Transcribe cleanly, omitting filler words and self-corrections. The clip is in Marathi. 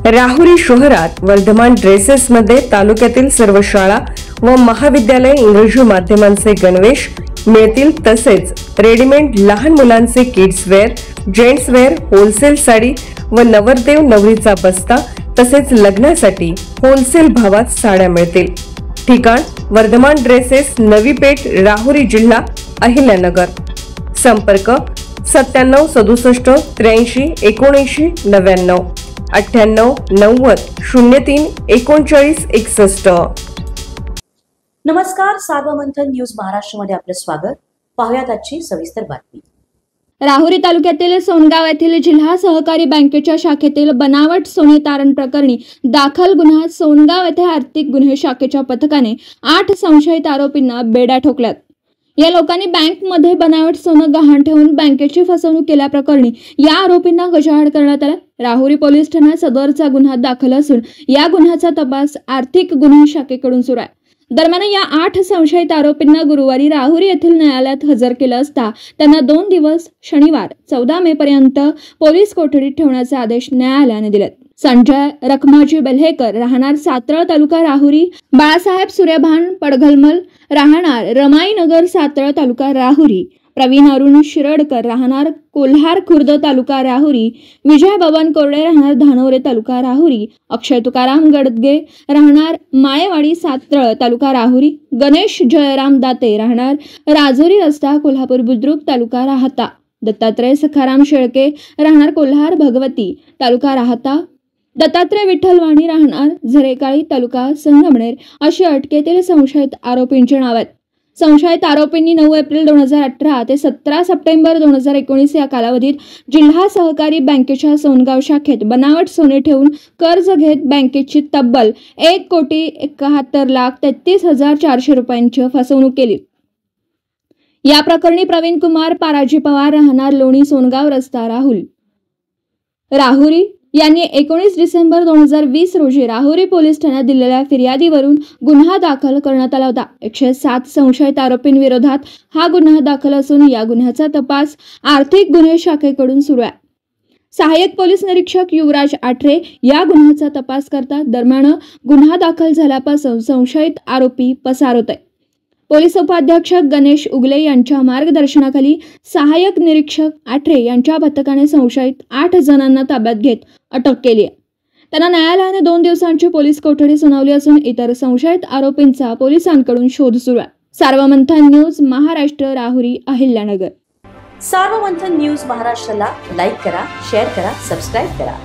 राहुरी शहरात वर्धमान ड्रेसेसमध्ये तालुक्यातील सर्व शाळा व महाविद्यालय इंग्रजी माध्यमांचे गणवेश मिळतील, तसेच रेडीमेड लहान मुलांचे kids wear, gents wear, wholesale sari व नवरदेव नवरीचा बस्ता तसेच लग्नासाठी होलसेल भावात साड्या मिळतील। ठिकाण वर्धमान ड्रेसेस, नवी पेठ, राहुरी, जिल्हा अहिल्यानगर। संपर्क 97 67 83 79 99 98 90 03 39 61। नमस्कार, सार्वमंथन न्यूज महाराष्ट्रमध्ये आपले स्वागत। पाहुयात आजची सविस्तर बातमी। राहुरी तालुक्यातील सोनगाव येथील जिल्हा सहकारी बँकेच्या शाखेतील बनावट सोने तारण प्रकरणी दाखल गुन्हा सोनगाव येथे आर्थिक गुन्हे शाखेच्या पथकाने 8 संशयित आरोपींना बेड्या ठोकल्यात। या लोकांनी बँकमध्ये बनावट सोनं गहाण ठेवून बँकेची फसवणूक केल्याप्रकरणी या आरोपींना गजाआड करण्यात आला। राहुरी पोलीस ठाण्यात सदरचा गुन्हा दाखल असून या गुन्ह्याचा तपास आर्थिक गुन्हे शाखेकडून सुरू आहे। दरम्यान या 8 संशयित आरोपींना गुरुवारी राहुरी येथील न्यायालयात हजर केलं असता त्यांना 2 दिवस शनिवार 14 मे पर्यंत पोलीस कोठडीत ठेवण्याचे आदेश न्यायालयाने दिलेत। संजय रखमाजी बेल्हेकर राहणार सातरळ तालुका राहुरी, बाळासाहेब सूर्यभान पडघलमल राहणार रमाईनगर सातरळ तालुका राहुरी, प्रवीण अरुण शिरडकर राहणार कोल्हार खुर्द तालुका राहुरी, विजय बबन कोरडे राहणार धानोरे तालुका राहुरी, अक्षय तुकाराम गडगे राहणार माळेवाडी सातरळ तालुका राहुरी, गणेश जयराम दाते राहणार राजोरी रस्ता कोल्हापूर बुद्रुक तालुका राहता, दत्तात्रय सखाराम शेळके राहणार कोल्हार भगवती तालुका राहता, दत्तात्रय विठ्ठलवाणी राहणार झरेकाळी तालुका संगमनेर अशी अटकेतील संशयित आरोपींची नाव आहेत। संशयित आरोपींनी 9 एप्रिल 2018 ते 17 सप्टेंबर 2019 या कालावधीत जिल्हा सहकारी बँकेच्या सोनगाव शाखेत बनावट सोने ठेवून कर्ज घेत बँकेची तब्बल 1,71,33,400 रुपयांची फसवणूक केली। या प्रकरणी प्रवीण कुमार पाराजी पवार राहणार लोणी सोनगाव रस्ता राहुरी यांनी 19 डिसेंबर 2020 रोजी राहुरी पोलीस ठाण्यात दिलेल्या फिर्यादीवरून गुन्हा दाखल करण्यात आला होता। 107 संशयित आरोपींविरोधात हा गुन्हा दाखल असून या गुन्ह्याचा तपास आर्थिक गुन्हे शाखेकडून सुरू आहे। सहाय्यक पोलीस निरीक्षक युवराज आठरे या गुन्ह्याचा तपास करतात। दरम्यान गुन्हा दाखल झाल्यापासून संशयित आरोपी पसार होत आहे। पोलीस उपाधीक्षक गणेश उगले यांच्या मार्गदर्शनाखाली सहाय्यक निरीक्षक आठरे यांच्या पथकाने संशयित 8 जणांना ताब्यात घेत अटक केली आहे। त्यांना न्यायालयाने 2 दिवसांची पोलीस कोठडी सुनावली असून इतर संशयित आरोपींचा पोलिसांकडून शोध सुरू आहे। सार्वमंथन न्यूज महाराष्ट्र, राहुरी, अहिल्यानगर। सार्वमंथन न्यूज महाराष्ट्राला लाईक करा, शेअर करा, सबस्क्राईब करा।